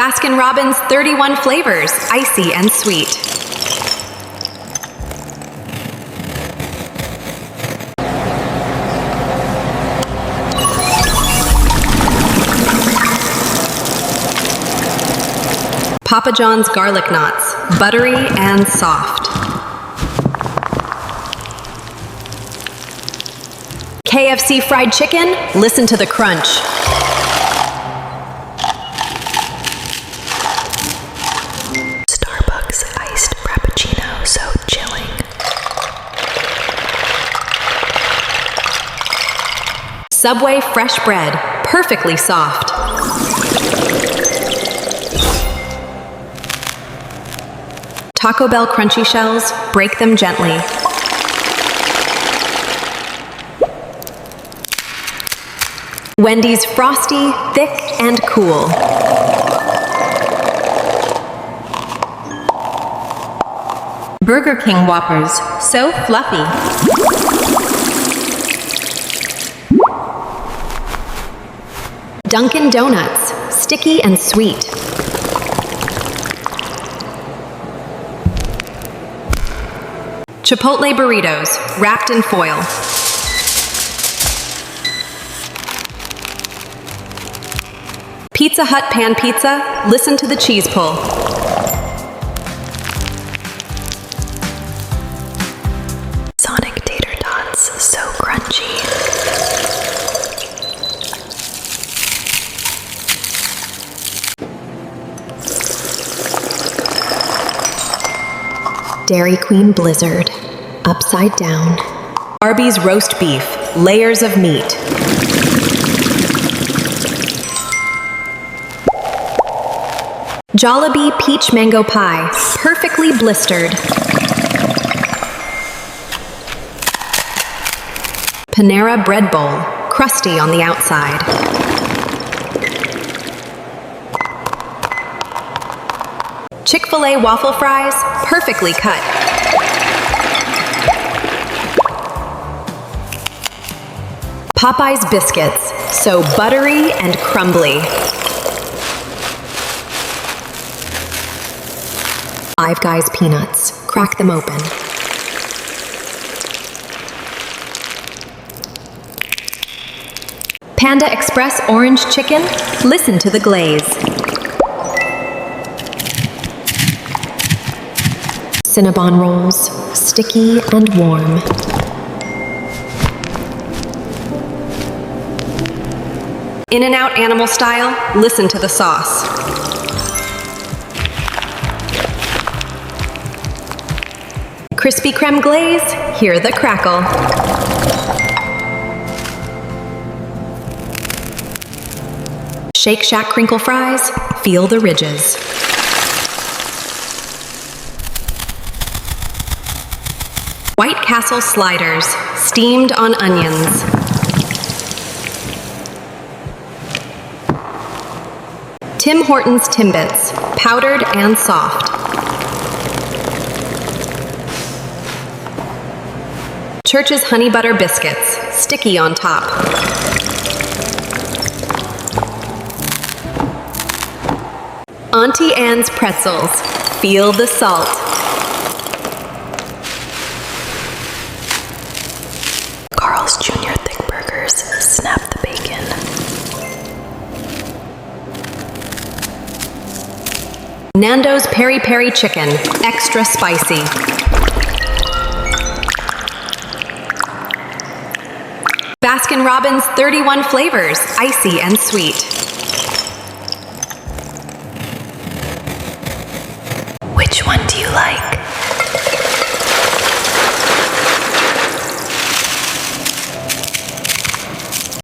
Baskin-Robbins 31 flavors, icy and sweet. Papa John's garlic knots, buttery and soft. KFC fried chicken, listen to the crunch. Starbucks iced frappuccino, so chilling. Subway fresh bread, perfectly soft. Taco Bell crunchy shells, break them gently. Wendy's frosty, thick and cool. Burger King Whoppers, so fluffy. Dunkin' Donuts, sticky and sweet. Chipotle burritos, wrapped in foil. Pizza Hut pan pizza, listen to the cheese pull. Sonic tater tots, so crunchy. Dairy Queen Blizzard, upside down. Arby's roast beef, layers of meat. Jollibee peach mango pie, perfectly blistered. Panera bread bowl, crusty on the outside. Chick-fil-A waffle fries, perfectly cut. Popeye's biscuits, so buttery and crumbly. Five Guys peanuts, crack them open. Panda Express orange chicken, listen to the glaze. Cinnabon rolls, sticky and warm. In-N-Out animal style, listen to the sauce. Crispy creme glaze, hear the crackle. Shake Shack crinkle fries, feel the ridges. White Castle sliders, steamed on onions. Tim Hortons Timbits, powdered and soft. Church's Honey Butter Biscuits, sticky on top. Auntie Anne's Pretzels, feel the salt. Carl's Jr. Thick Burgers, snap the bacon. Nando's Peri Peri Chicken, extra spicy. Baskin-Robbins 31 flavors, icy and sweet.